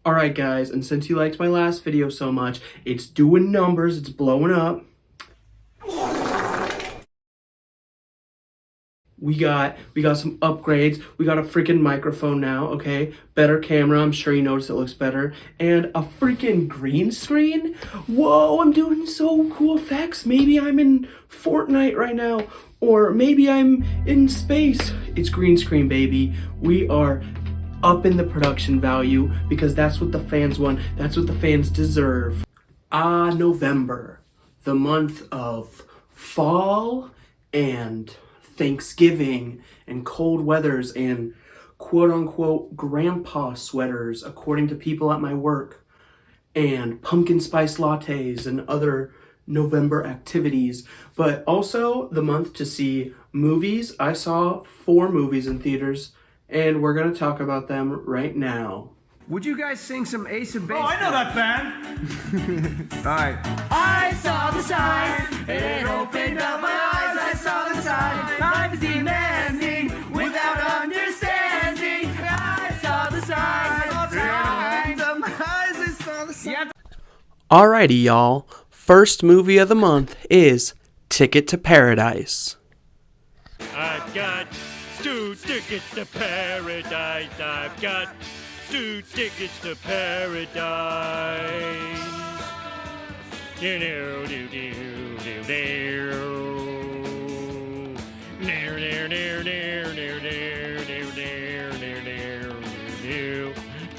Alright guys, and since you liked my last video so much, it's doing numbers, it's blowing up. We got some upgrades. We got a freaking microphone now, okay? Better camera, I'm sure you noticed it looks better. And a freaking green screen? Whoa, I'm doing so cool effects. Maybe I'm in Fortnite right now. Or maybe I'm in space. It's green screen, baby. We are up in the production value because that's what the fans want. That's what the fans deserve. November. The month of fall and Thanksgiving and cold weathers and quote-unquote grandpa sweaters, according to people at my work, and pumpkin spice lattes and other November activities. But also the month to see movies. I saw 4 movies in theaters, and we're going to talk about them right now. Would you guys sing some Ace of Base? Oh, I know that band. All right. I saw the sign, and it opened up my eyes. I saw the sign, I was demanding without understanding. I saw the sign, I saw the sign. Alrighty, y'all. First movie of the month is Ticket to Paradise. I've got 2 tickets to paradise. I've got 2 tickets to paradise. Do do do do do do.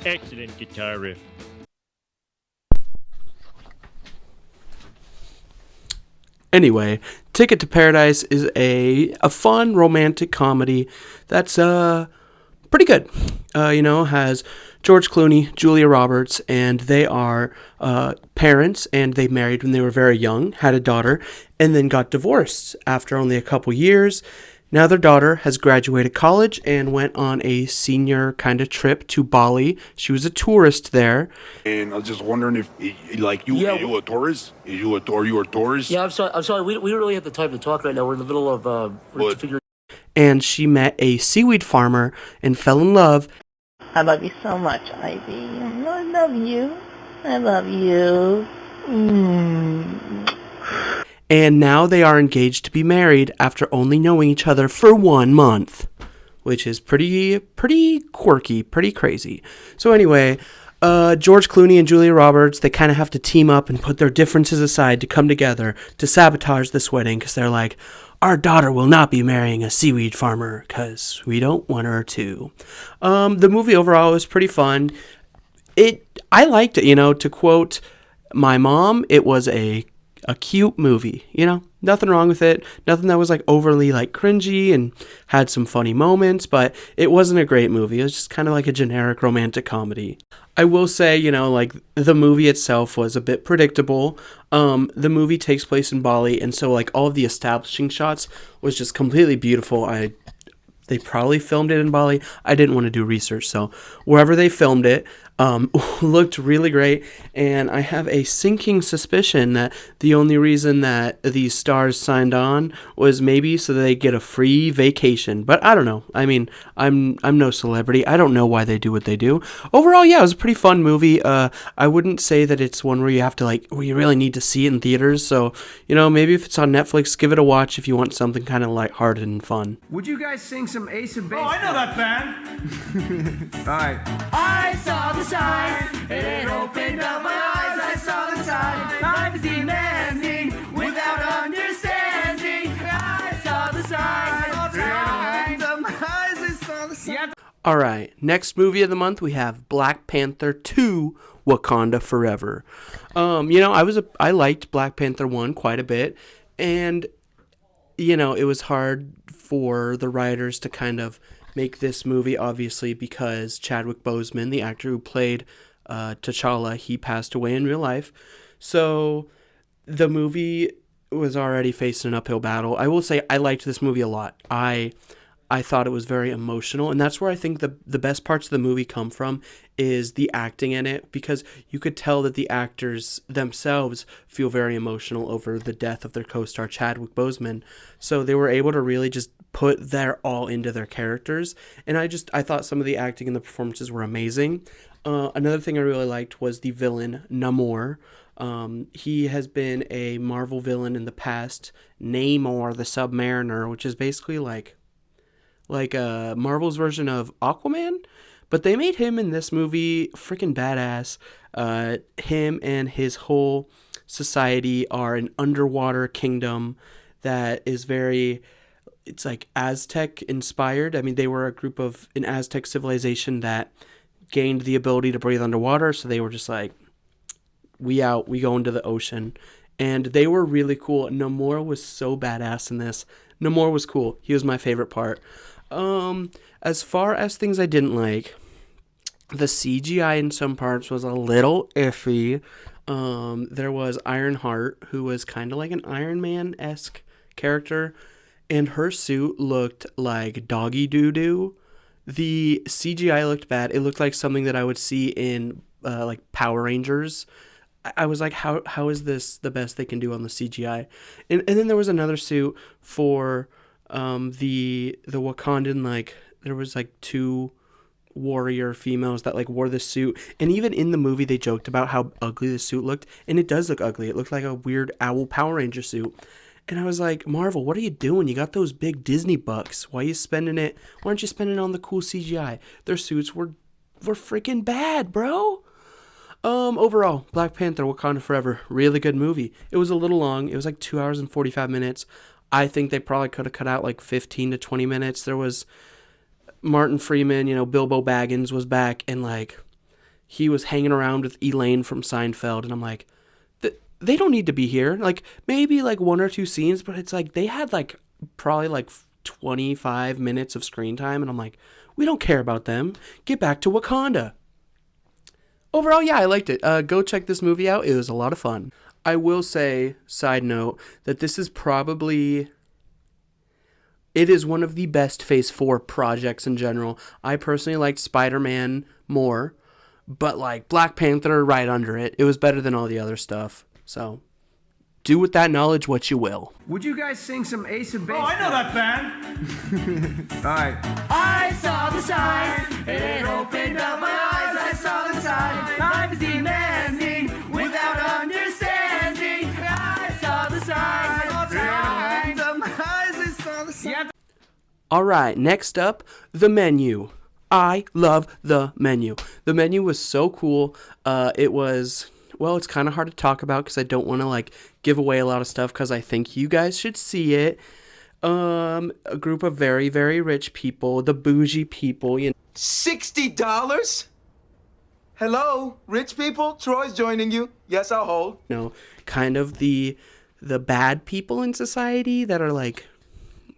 Excellent guitar riff. Anyway, Ticket to Paradise is a fun romantic comedy that's pretty good. Has George Clooney, Julia Roberts, and they are parents, and they married when they were very young, had a daughter, and then got divorced after only a couple years. Now their daughter has graduated college and went on a senior kind of trip to Bali. She was a tourist there. And I was just wondering if, are you a tourist? Are you a tourist? Yeah, I'm sorry. We don't really have the time to talk right now. We're in the middle of And she met a seaweed farmer and fell in love. I love you so much, Ivy. I love you. I love you. And now they are engaged to be married after only knowing each other for 1 month, which is pretty quirky, pretty crazy. So anyway, George Clooney and Julia Roberts, they kind of have to team up and put their differences aside to come together to sabotage this wedding because they're like, our daughter will not be marrying a seaweed farmer because we don't want her to. The movie overall was pretty fun. I liked it, to quote my mom, it was a cute movie, nothing wrong with it, nothing that was like overly like cringy, and had some funny moments, but it wasn't a great movie. It was just kind of like a generic romantic comedy. I will say, the movie itself was a bit predictable. The movie takes place in Bali, and so like all of the establishing shots was just completely beautiful. They probably filmed it in Bali. I didn't want to do research, so wherever they filmed it looked really great, and I have a sinking suspicion that the only reason that these stars signed on was maybe so they get a free vacation, but I don't know. I mean, I'm no celebrity. I don't know why they do what they do. Overall, yeah, it was a pretty fun movie. I wouldn't say that it's one where you have to where you really need to see it in theaters, so, maybe if it's on Netflix, give it a watch if you want something kind of lighthearted and fun. Would you guys sing some Ace of Base? Oh, I know that band. All right. I saw the sign, and it opened up my eyes. I saw the sign, I was demanding without understanding. I saw the sign, I saw the sign. All right, next movie of the month, we have Black Panther 2, Wakanda Forever. I liked Black Panther 1 quite a bit, and, it was hard for the writers to kind of make this movie, obviously, because Chadwick Boseman, the actor who played T'Challa, he passed away in real life. So the movie was already facing an uphill battle. I will say I liked this movie a lot. I I thought it was very emotional, and that's where I think the best parts of the movie come from, is the acting in it, because you could tell that the actors themselves feel very emotional over the death of their co-star Chadwick Boseman. So they were able to really just put their all into their characters, and I thought some of the acting and the performances were amazing. Another thing I really liked was the villain Namor. He has been a Marvel villain in the past, Namor the Submariner, which is basically like Marvel's version of Aquaman, but they made him in this movie freaking badass. Him and his whole society are an underwater kingdom that is it's like Aztec inspired. I mean, they were a group of an Aztec civilization that gained the ability to breathe underwater, so they were just like, we go into the ocean. And they were really cool. Namor was so badass in this. Namor was cool. He was my favorite part. As far as things I didn't like, the CGI in some parts was a little iffy. There was Ironheart, who was kind of like an Iron Man-esque character, and her suit looked like doggy doo-doo. The CGI looked bad. It looked like something that I would see in like Power Rangers. I was like, how is this the best they can do on the CGI? And then there was another suit for the Wakandan, like there was like 2 warrior females that like wore this suit, and even in the movie they joked about how ugly the suit looked, and it does look ugly. It looked like a weird owl Power Ranger suit. And I was like, Marvel, what are you doing? You got those big Disney bucks. Why aren't you spending it on the cool CGI? Their suits were freaking bad, bro. Overall, Black Panther, Wakanda Forever, really good movie. It was a little long. It was like 2 hours and 45 minutes. I think they probably could have cut out like 15 to 20 minutes. There was Martin Freeman, Bilbo Baggins was back, and like he was hanging around with Elaine from Seinfeld, and I'm like, they don't need to be here. Like maybe like 1 or 2 scenes, but it's like they had like probably like 25 minutes of screen time, and I'm like, we don't care about them. Get back to Wakanda. Overall, yeah, I liked it. Go check this movie out. It was a lot of fun. I will say, side note, that this is it is one of the best Phase 4 projects in general. I personally liked Spider-Man more, but like Black Panther right under it. It was better than all the other stuff. So, do with that knowledge what you will. Would you guys sing some Ace of Base? Oh, I know that band. All right. I saw the sign, and it opened up my eyes. I saw the sign, life is demanding without understanding. I saw the sign, and it opened up my eyes. I saw the sign. All right, next up, the menu. I love the menu. The menu was so cool. It's kind of hard to talk about because I don't want to like give away a lot of stuff because I think you guys should see it. A group of very, very rich people, the bougie people. $60? Hello, rich people? Troy's joining you. Yes, I'll hold. Kind of the bad people in society that are like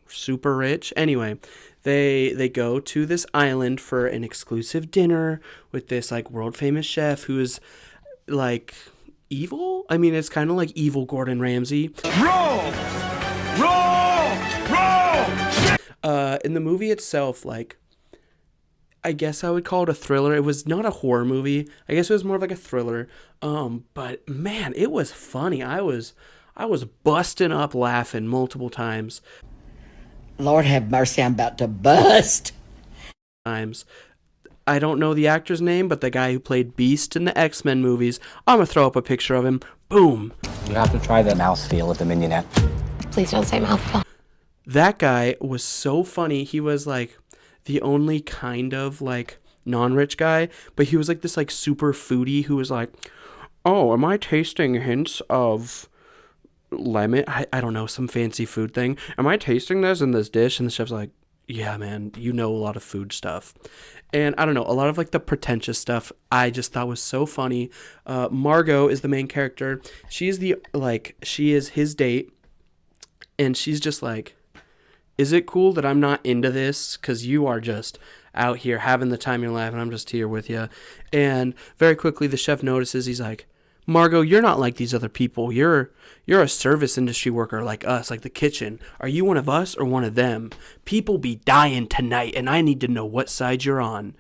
super rich. Anyway, they go to this island for an exclusive dinner with this like world famous chef who's like evil. I mean, it's kind of like evil Gordon Ramsay. Roll! In the movie itself, like, I guess I would call it a thriller. It was not a horror movie. I guess it was more of like a thriller. But man, it was funny. I was busting up laughing multiple times. Lord have mercy, I'm about to bust. I don't know the actor's name, but the guy who played Beast in the X-Men movies, I'm gonna throw up a picture of him. Boom. You have to try the mouthfeel of the mignonette. Please don't say mouthfeel. That guy was so funny. He was like the only kind of like non-rich guy, but he was like this like super foodie who was like, oh, am I tasting hints of lemon? I don't know, some fancy food thing. Am I tasting this in this dish? And the chef's like, yeah, man, you know a lot of food stuff. And I don't know, a lot of like the pretentious stuff I just thought was so funny. Margot is the main character. She is his date. And she's just like, is it cool that I'm not into this? Because you are just out here having the time of your life and I'm just here with you. And very quickly the chef notices, he's like, Margot, you're not like these other people. You're a service industry worker like us, like the kitchen. Are you one of us or one of them? People be dying tonight, and I need to know what side you're on.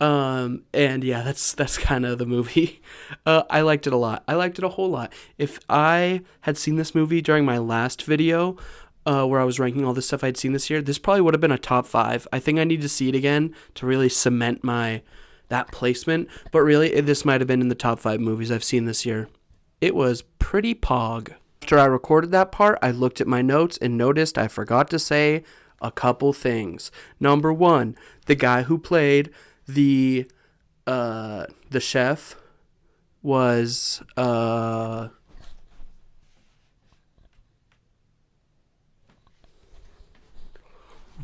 And yeah, that's kind of the movie. I liked it a lot. I liked it a whole lot. If I had seen this movie during my last video, where I was ranking all the stuff I'd seen this year, this probably would have been a top 5. I think I need to see it again to really cement that placement. But really, this might have been in the top 5 movies I've seen this year. It was pretty pog. After I recorded that part, I looked at my notes and noticed I forgot to say a couple things. Number 1, the guy who played the chef was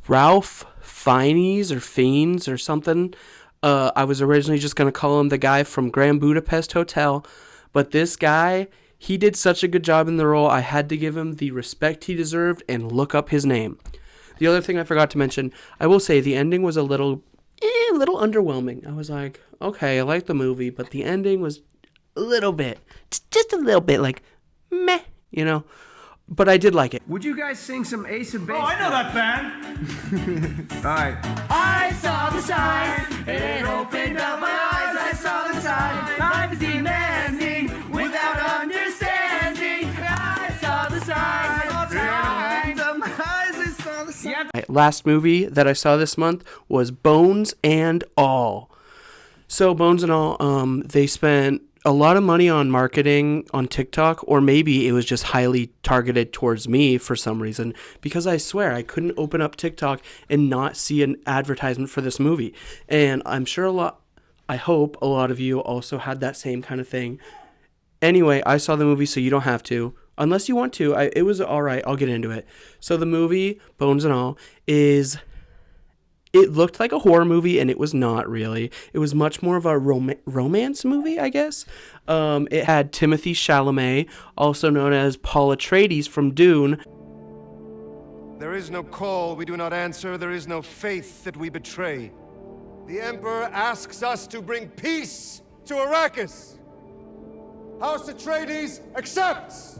Ralph Fiennes or Fiennes or something. I was originally just going to call him the guy from Grand Budapest Hotel, but this guy, he did such a good job in the role, I had to give him the respect he deserved and look up his name. The other thing I forgot to mention, I will say the ending was a little underwhelming. I was like, okay, I like the movie, but the ending was a little bit, just a little bit like, meh, you know? But I did like it. Would you guys sing some Ace of Base? Oh, I know that band. All right. I saw the sign, and it opened up my eyes. I saw the sign, I was demanding without understanding. I saw the sign, Last movie that I saw this month was Bones and All. So Bones and All, they spent a lot of money on marketing on TikTok, or maybe it was just highly targeted towards me for some reason, because I swear I couldn't open up TikTok and not see an advertisement for this movie. And I'm sure I hope a lot of you also had that same kind of thing. Anyway, I saw the movie, so you don't have to. Unless you want to. It was all right. I'll get into it. So the movie, Bones and All, it looked like a horror movie, and it was not really. It was much more of a romance movie, I guess. It had Timothée Chalamet, also known as Paul Atreides from Dune. There is no call we do not answer. There is no faith that we betray. The Emperor asks us to bring peace to Arrakis. House Atreides accepts!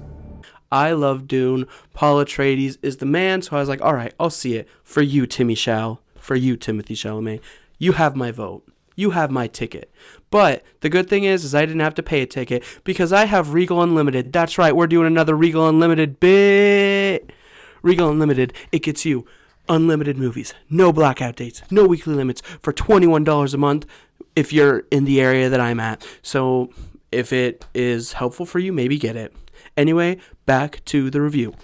I love Dune. Paul Atreides is the man, so I was like, all right, I'll see it. For you, Timothée Chalamet. You have my vote. You have my ticket. But the good thing is I didn't have to pay a ticket because I have Regal Unlimited. That's right, we're doing another Regal Unlimited bit. Regal Unlimited, it gets you unlimited movies, no blackout dates, no weekly limits for $21 a month if you're in the area that I'm at. So if it is helpful for you, maybe get it. Anyway, back to the review.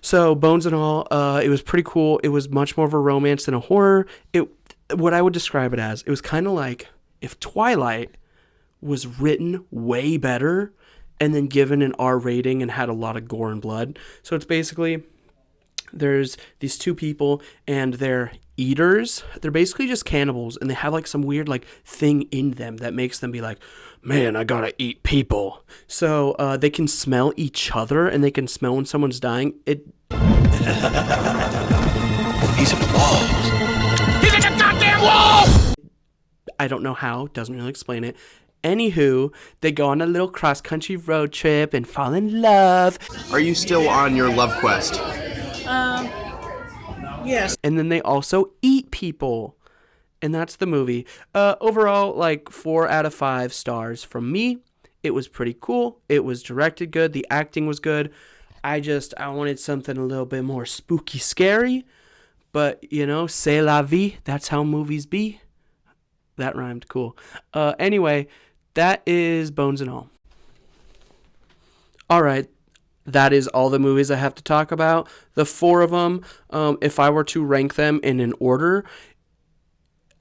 So, Bones and All, it was pretty cool. It was much more of a romance than a horror. What I would describe it as, it was kind of like if Twilight was written way better and then given an R rating and had a lot of gore and blood. So, it's basically, there's these two people and they're eaters. They're basically just cannibals, and they have like some weird like thing in them that makes them be like, man, I gotta eat people. So they can smell each other, and they can smell when someone's dying. He's at the walls. He's at the goddamn walls! I don't know how. Doesn't really explain it. Anywho, they go on a little cross-country road trip and fall in love. Are you still on your love quest? Yes. And then they also eat people. And that's the movie. Overall, like 4 out of 5 stars from me. It was pretty cool. It was directed good. The acting was good. I wanted something a little bit more spooky, scary. But, c'est la vie. That's how movies be. That rhymed. Cool. Anyway, that is Bones and All. All right. That is all the movies I have to talk about. The 4 of them, if I were to rank them in an order,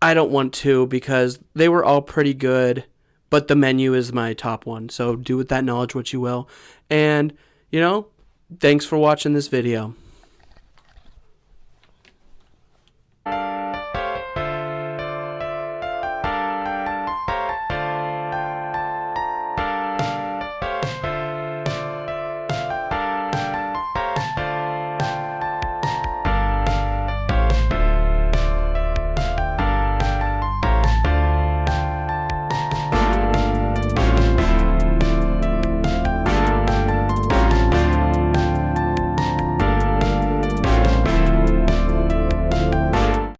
I don't want to because they were all pretty good, but The Menu is my top one. So do with that knowledge what you will. And, thanks for watching this video.